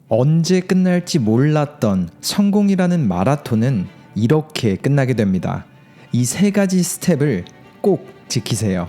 언제 끝날지 몰랐던 성공이라는 마라톤은 이렇게 끝나게 됩니다. 이 세 가지 스텝을 꼭 지키세요.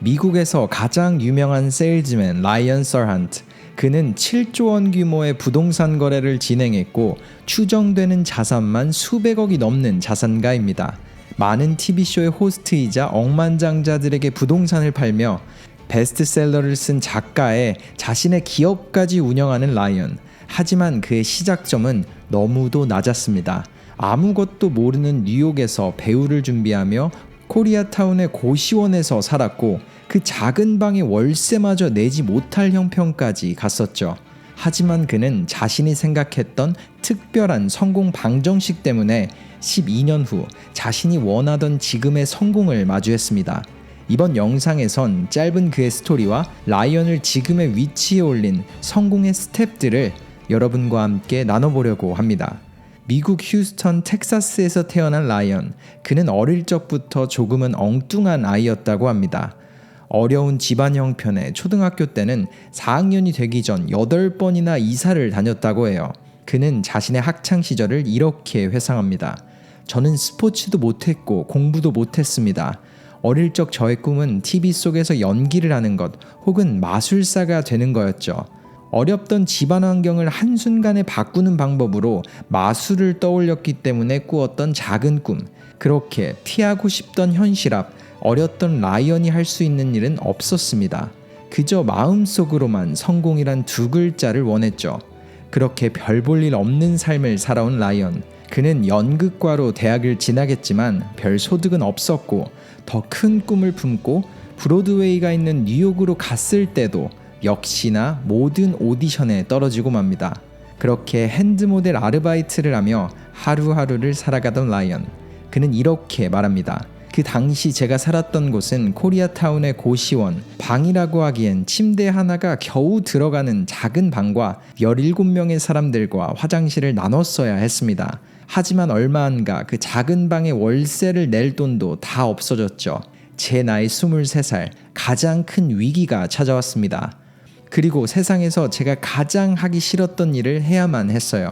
미국에서 가장 유명한 세일즈맨 라이언 서한트, 그는 7조 원 규모의 부동산 거래를 진행했고 추정되는 자산만 수백억이 넘는 자산가입니다. 많은 TV쇼의 호스트이자 억만장자들에게 부동산을 팔며 베스트셀러를 쓴 작가에 자신의 기업까지 운영하는 라이언. 하지만 그의 시작점은 너무도 낮았습니다. 아무것도 모르는 뉴욕에서 배우를 준비하며 코리아타운의 고시원에서 살았고 그 작은 방의 월세마저 내지 못할 형편까지 갔었죠. 하지만 그는 자신이 생각했던 특별한 성공 방정식 때문에 12년 후 자신이 원하던 지금의 성공을 마주했습니다. 이번 영상에선 짧은 그의 스토리와 라이언을 지금의 위치에 올린 성공의 스텝들을 여러분과 함께 나눠보려고 합니다. 미국 휴스턴 텍사스에서 태어난 라이언, 그는 어릴 적부터 조금은 엉뚱한 아이였다고 합니다. 어려운 집안 형편에 초등학교 때는 4학년이 되기 전 8번이나 이사를 다녔다고 해요. 그는 자신의 학창 시절을 이렇게 회상합니다. 저는 스포츠도 못했고 공부도 못했습니다. 어릴 적 저의 꿈은 TV 속에서 연기를 하는 것 혹은 마술사가 되는 거였죠. 어렵던 집안 환경을 한순간에 바꾸는 방법으로 마술을 떠올렸기 때문에 꾸었던 작은 꿈, 그렇게 피하고 싶던 현실 앞 어렸던 라이언이 할 수 있는 일은 없었습니다. 그저 마음속으로만 성공이란 두 글자를 원했죠. 그렇게 별 볼 일 없는 삶을 살아온 라이언. 그는 연극과로 대학을 진학했지만 별 소득은 없었고 더 큰 꿈을 품고 브로드웨이가 있는 뉴욕으로 갔을 때도 역시나 모든 오디션에 떨어지고 맙니다. 그렇게 핸드모델 아르바이트를 하며 하루하루를 살아가던 라이언. 그는 이렇게 말합니다. 그 당시 제가 살았던 곳은 코리아타운의 고시원, 방이라고 하기엔 침대 하나가 겨우 들어가는 작은 방과 17명의 사람들과 화장실을 나눴어야 했습니다. 하지만 얼마 안가 그 작은 방의 월세를 낼 돈도 다 없어졌죠. 제 나이 23살, 가장 큰 위기가 찾아왔습니다. 그리고 세상에서 제가 가장 하기 싫었던 일을 해야만 했어요.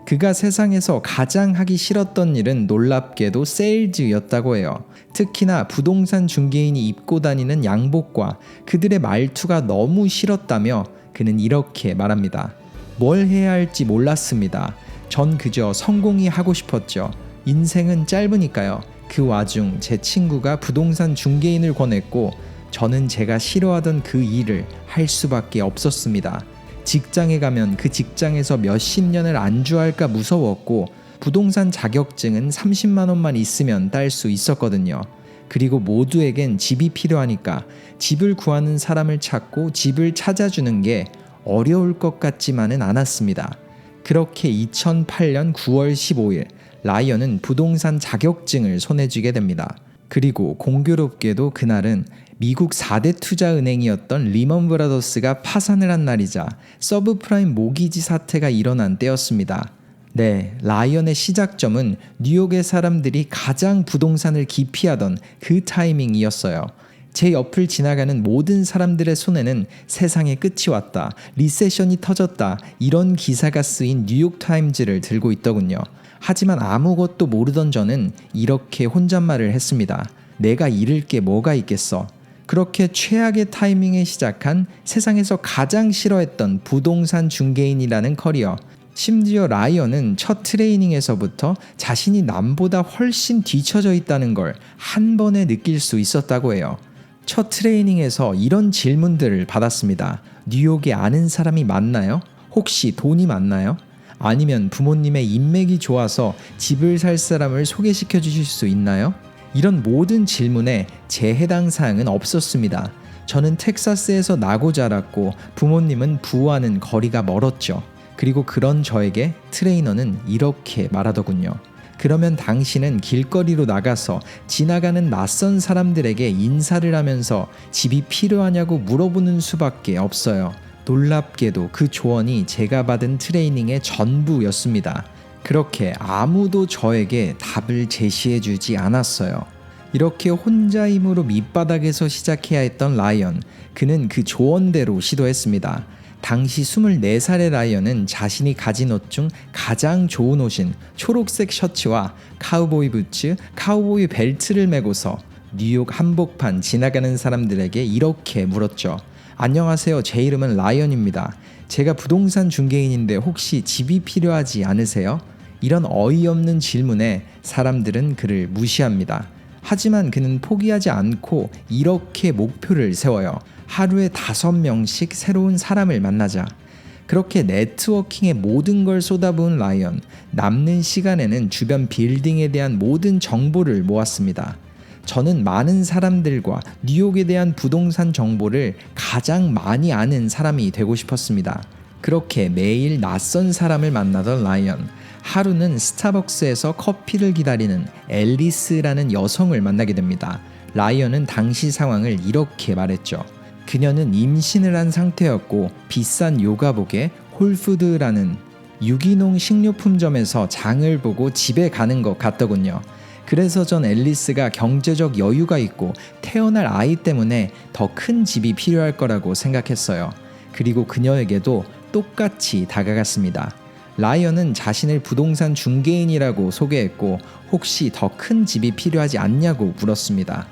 그가 세상에서 가장 하기 싫었던 일은 놀랍게도 세일즈였다고 해요. 특히나 부동산 중개인이 입고 다니는 양복과 그들의 말투가 너무 싫었다며 그는 이렇게 말합니다. 뭘 해야 할지 몰랐습니다. 전 그저 성공이 하고 싶었죠. 인생은 짧으니까요. 그 와중 제 친구가 부동산 중개인을 권했고 저는 제가 싫어하던 그 일을 할 수밖에 없었습니다. 직장에 가면 그 직장에서 몇십 년을 안주할까 무서웠고 부동산 자격증은 30만 원만 있으면 딸 수 있었거든요. 그리고 모두에겐 집이 필요하니까 집을 구하는 사람을 찾고 집을 찾아주는 게 어려울 것 같지만은 않았습니다. 그렇게 2008년 9월 15일 라이언은 부동산 자격증을 손에 쥐게 됩니다. 그리고 공교롭게도 그날은 미국 4대 투자은행이었던 리먼 브라더스가 파산을 한 날이자 서브프라임 모기지 사태가 일어난 때였습니다. 네, 라이언의 시작점은 뉴욕의 사람들이 가장 부동산을 기피하던 그 타이밍이었어요. 제 옆을 지나가는 모든 사람들의 손에는 세상의 끝이 왔다, 리세션이 터졌다 이런 기사가 쓰인 뉴욕타임즈를 들고 있더군요. 하지만 아무것도 모르던 저는 이렇게 혼잣말을 했습니다. 내가 잃을 게 뭐가 있겠어. 그렇게 최악의 타이밍에 시작한 세상에서 가장 싫어했던 부동산 중개인이라는 커리어. 심지어 라이언은 첫 트레이닝에서부터 자신이 남보다 훨씬 뒤처져 있다는 걸 한 번에 느낄 수 있었다고 해요. 첫 트레이닝에서 이런 질문들을 받았습니다. 뉴욕에 아는 사람이 많나요? 혹시 돈이 많나요? 아니면 부모님의 인맥이 좋아서 집을 살 사람을 소개시켜 주실 수 있나요? 이런 모든 질문에 제 해당 사항은 없었습니다. 저는 텍사스에서 나고 자랐고 부모님은 부와는 거리가 멀었죠. 그리고 그런 저에게 트레이너는 이렇게 말하더군요. 그러면 당신은 길거리로 나가서 지나가는 낯선 사람들에게 인사를 하면서 집이 필요하냐고 물어보는 수밖에 없어요. 놀랍게도 그 조언이 제가 받은 트레이닝의 전부였습니다. 그렇게 아무도 저에게 답을 제시해주지 않았어요. 이렇게 혼자 힘으로 밑바닥에서 시작해야 했던 라이언. 그는 그 조언대로 시도했습니다. 당시 24살의 라이언은 자신이 가진 옷 중 가장 좋은 옷인 초록색 셔츠와 카우보이 부츠, 카우보이 벨트를 메고서 뉴욕 한복판 지나가는 사람들에게 이렇게 물었죠. 안녕하세요. 제 이름은 라이언입니다. 제가 부동산 중개인인데 혹시 집이 필요하지 않으세요? 이런 어이없는 질문에 사람들은 그를 무시합니다. 하지만 그는 포기하지 않고 이렇게 목표를 세워요. 하루에 5명씩 새로운 사람을 만나자. 그렇게 네트워킹에 모든 걸 쏟아부은 라이언. 남는 시간에는 주변 빌딩에 대한 모든 정보를 모았습니다. 저는 많은 사람들과 뉴욕에 대한 부동산 정보를 가장 많이 아는 사람이 되고 싶었습니다. 그렇게 매일 낯선 사람을 만나던 라이언. 하루는 스타벅스에서 커피를 기다리는 앨리스라는 여성을 만나게 됩니다. 라이언은 당시 상황을 이렇게 말했죠. 그녀는 임신을 한 상태였고 비싼 요가복에 홀푸드라는 유기농 식료품점에서 장을 보고 집에 가는 것 같더군요. 그래서 전 앨리스가 경제적 여유가 있고 태어날 아이 때문에 더 큰 집이 필요할 거라고 생각했어요. 그리고 그녀에게도 똑같이 다가갔습니다. 라이언은 자신을 부동산 중개인이라고 소개했고 혹시 더 큰 집이 필요하지 않냐고 물었습니다.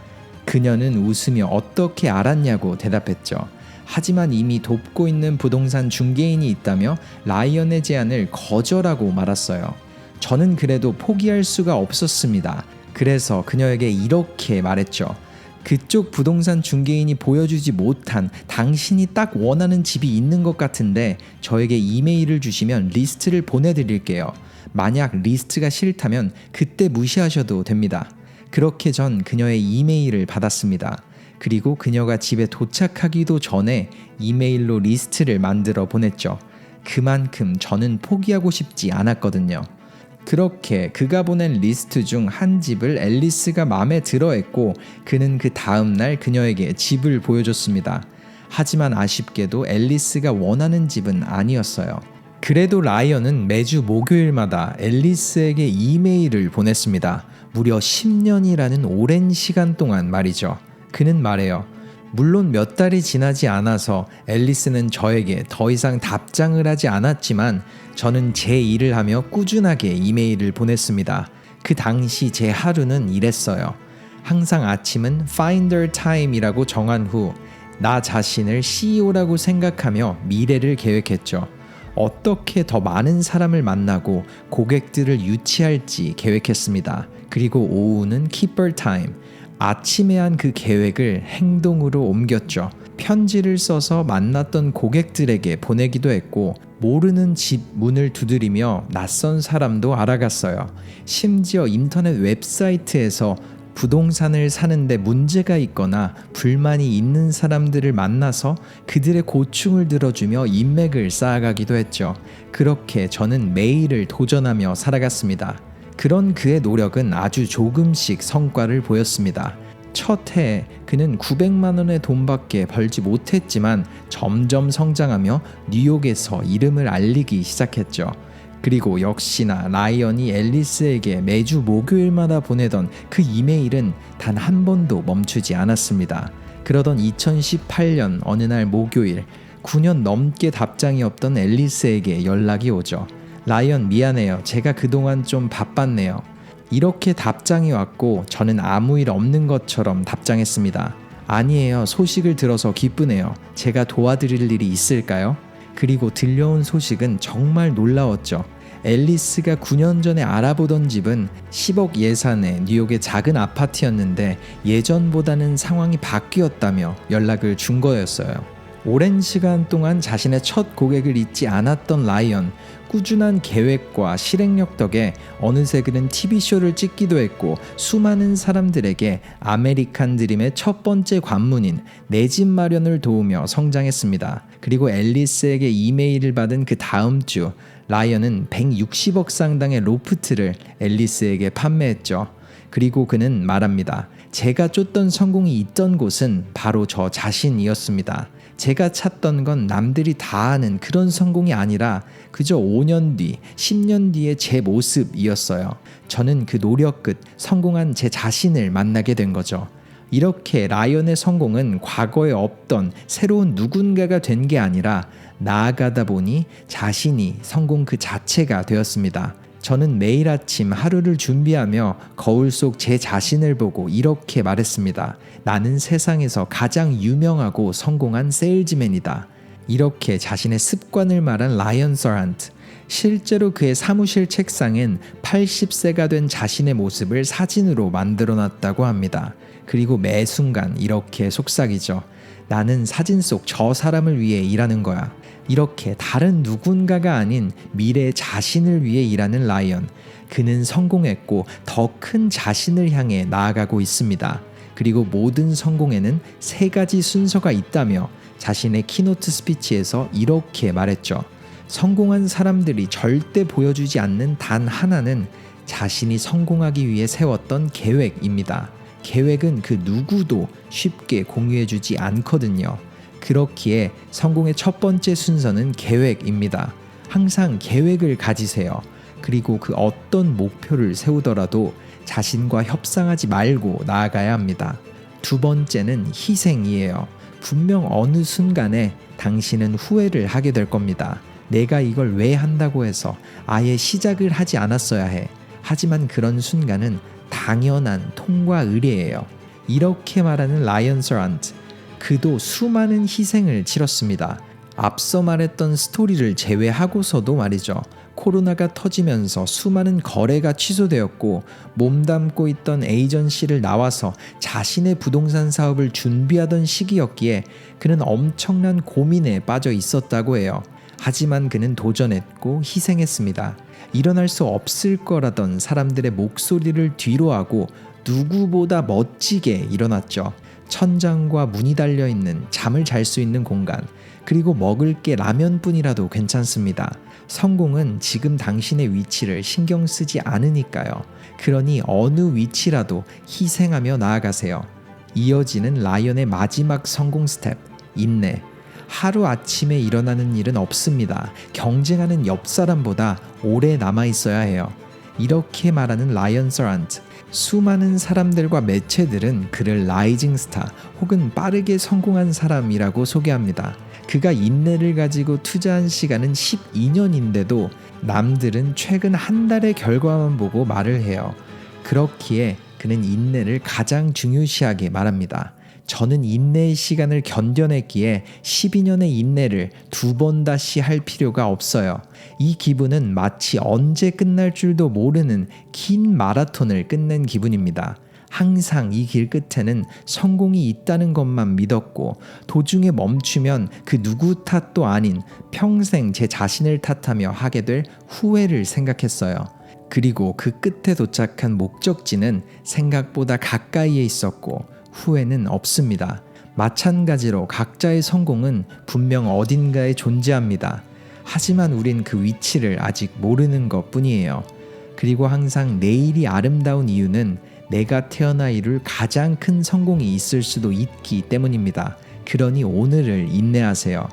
그녀는 웃으며 어떻게 알았냐고 대답했죠. 하지만 이미 돕고 있는 부동산 중개인이 있다며 라이언의 제안을 거절하고 말았어요. 저는 그래도 포기할 수가 없었습니다. 그래서 그녀에게 이렇게 말했죠. 그쪽 부동산 중개인이 보여주지 못한 당신이 딱 원하는 집이 있는 것 같은데 저에게 이메일을 주시면 리스트를 보내드릴게요. 만약 리스트가 싫다면 그때 무시하셔도 됩니다. 그렇게 전 그녀의 이메일을 받았습니다. 그리고 그녀가 집에 도착하기도 전에 이메일로 리스트를 만들어 보냈죠. 그만큼 저는 포기하고 싶지 않았거든요. 그렇게 그가 보낸 리스트 중 한 집을 앨리스가 마음에 들어했고 그는 그 다음날 그녀에게 집을 보여줬습니다. 하지만 아쉽게도 앨리스가 원하는 집은 아니었어요. 그래도 라이언은 매주 목요일마다 앨리스에게 이메일을 보냈습니다. 무려 10년이라는 오랜 시간 동안 말이죠. 그는 말해요. 물론 몇 달이 지나지 않아서 앨리스는 저에게 더 이상 답장을 하지 않았지만 저는 제 일을 하며 꾸준하게 이메일을 보냈습니다. 그 당시 제 하루는 이랬어요. 항상 아침은 Finder Time이라고 정한 후 나 자신을 CEO라고 생각하며 미래를 계획했죠. 어떻게 더 많은 사람을 만나고 고객들을 유치할지 계획했습니다. 그리고 오후는 Keeper Time. 아침에 한 그 계획을 행동으로 옮겼죠. 편지를 써서 만났던 고객들에게 보내기도 했고 모르는 집 문을 두드리며 낯선 사람도 알아갔어요. 심지어 인터넷 웹사이트에서 부동산을 사는데 문제가 있거나 불만이 있는 사람들을 만나서 그들의 고충을 들어주며 인맥을 쌓아가기도 했죠. 그렇게 저는 매일을 도전하며 살아갔습니다. 그런 그의 노력은 아주 조금씩 성과를 보였습니다. 첫 해에 그는 900만 원의 돈밖에 벌지 못했지만 점점 성장하며 뉴욕에서 이름을 알리기 시작했죠. 그리고 역시나 라이언이 앨리스에게 매주 목요일마다 보내던 그 이메일은 단 한 번도 멈추지 않았습니다. 그러던 2018년 어느 날 목요일 9년 넘게 답장이 없던 앨리스에게 연락이 오죠. 라이언 미안해요. 제가 그동안 좀 바빴네요. 이렇게 답장이 왔고 저는 아무 일 없는 것처럼 답장했습니다. 아니에요. 소식을 들어서 기쁘네요. 제가 도와드릴 일이 있을까요? 그리고 들려온 소식은 정말 놀라웠죠. 앨리스가 9년 전에 알아보던 집은 10억 예산의 뉴욕의 작은 아파트였는데 예전보다는 상황이 바뀌었다며 연락을 준 거였어요. 오랜 시간 동안 자신의 첫 고객을 잊지 않았던 라이언. 꾸준한 계획과 실행력 덕에 어느새 그는 TV쇼를 찍기도 했고 수많은 사람들에게 아메리칸 드림의 첫 번째 관문인 내 집 마련을 도우며 성장했습니다. 그리고 앨리스에게 이메일을 받은 그 다음 주 라이언은 160억 상당의 로프트를 앨리스에게 판매했죠. 그리고 그는 말합니다. 제가 쫓던 성공이 있던 곳은 바로 저 자신이었습니다. 제가 찾던 건 남들이 다 아는 그런 성공이 아니라 그저 5년 뒤, 10년 뒤의 제 모습이었어요. 저는 그 노력 끝 성공한 제 자신을 만나게 된 거죠. 이렇게 라이언의 성공은 과거에 없던 새로운 누군가가 된 게 아니라 나아가다 보니 자신이 성공 그 자체가 되었습니다. 저는 매일 아침 하루를 준비하며 거울 속 제 자신을 보고 이렇게 말했습니다. 나는 세상에서 가장 유명하고 성공한 세일즈맨이다. 이렇게 자신의 습관을 말한 라이언 서란트. 실제로 그의 사무실 책상엔 80세가 된 자신의 모습을 사진으로 만들어 놨다고 합니다. 그리고 매 순간 이렇게 속삭이죠. 나는 사진 속 저 사람을 위해 일하는 거야. 이렇게 다른 누군가가 아닌 미래 자신을 위해 일하는 라이언. 그는 성공했고 더 큰 자신을 향해 나아가고 있습니다. 그리고 모든 성공에는 3가지 순서가 있다며 자신의 키노트 스피치에서 이렇게 말했죠. 성공한 사람들이 절대 보여주지 않는 단 하나는 자신이 성공하기 위해 세웠던 계획입니다. 계획은 그 누구도 쉽게 공유해주지 않거든요. 그렇기에 성공의 첫 번째 순서는 계획입니다. 항상 계획을 가지세요. 그리고 그 어떤 목표를 세우더라도 자신과 협상하지 말고 나아가야 합니다. 두 번째는 희생이에요. 분명 어느 순간에 당신은 후회를 하게 될 겁니다. 내가 이걸 왜 한다고 해서 아예 시작을 하지 않았어야 해. 하지만 그런 순간은 당연한 통과 의례예요. 이렇게 말하는 라이언 서란트. 그도 수많은 희생을 치렀습니다. 앞서 말했던 스토리를 제외하고서도 말이죠. 코로나가 터지면서 수많은 거래가 취소되었고 몸담고 있던 에이전시를 나와서 자신의 부동산 사업을 준비하던 시기였기에 그는 엄청난 고민에 빠져 있었다고 해요. 하지만 그는 도전했고 희생했습니다. 일어날 수 없을 거라던 사람들의 목소리를 뒤로하고 누구보다 멋지게 일어났죠. 천장과 문이 달려있는 잠을 잘 수 있는 공간, 그리고 먹을 게 라면뿐이라도 괜찮습니다. 성공은 지금 당신의 위치를 신경 쓰지 않으니까요. 그러니 어느 위치라도 희생하며 나아가세요. 이어지는 라이언의 마지막 성공 스텝, 인내. 하루아침에 일어나는 일은 없습니다. 경쟁하는 옆 사람보다 오래 남아있어야 해요. 이렇게 말하는 라이언 서란트. 수많은 사람들과 매체들은 그를 라이징 스타 혹은 빠르게 성공한 사람이라고 소개합니다. 그가 인내를 가지고 투자한 시간은 12년인데도 남들은 최근 한 달의 결과만 보고 말을 해요. 그렇기에 그는 인내를 가장 중요시하게 말합니다. 저는 인내의 시간을 견뎌냈기에 12년의 인내를 2번 다시 할 필요가 없어요. 이 기분은 마치 언제 끝날 줄도 모르는 긴 마라톤을 끝낸 기분입니다. 항상 이 길 끝에는 성공이 있다는 것만 믿었고 도중에 멈추면 그 누구 탓도 아닌 평생 제 자신을 탓하며 하게 될 후회를 생각했어요. 그리고 그 끝에 도착한 목적지는 생각보다 가까이에 있었고 후회는 없습니다. 마찬가지로 각자의 성공은 분명 어딘가에 존재합니다. 하지만 우린 그 위치를 아직 모르는 것 뿐이에요. 그리고 항상 내일이 아름다운 이유는 내가 태어나 이룰 가장 큰 성공이 있을 수도 있기 때문입니다. 그러니 오늘을 인내하세요.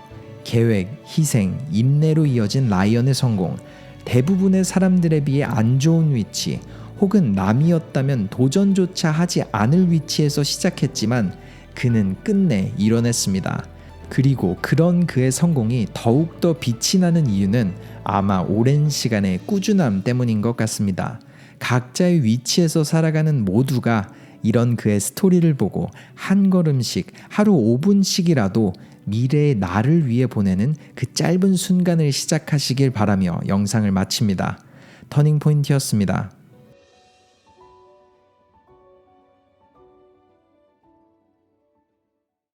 계획, 희생, 인내로 이어진 라이언의 성공. 대부분의 사람들에 비해 안 좋은 위치, 혹은 남이었다면 도전조차 하지 않을 위치에서 시작했지만 그는 끝내 이뤄냈습니다. 그리고 그런 그의 성공이 더욱더 빛이 나는 이유는 아마 오랜 시간의 꾸준함 때문인 것 같습니다. 각자의 위치에서 살아가는 모두가 이런 그의 스토리를 보고 한 걸음씩 하루 5분씩이라도 미래의 나를 위해 보내는 그 짧은 순간을 시작하시길 바라며 영상을 마칩니다. 터닝포인트였습니다.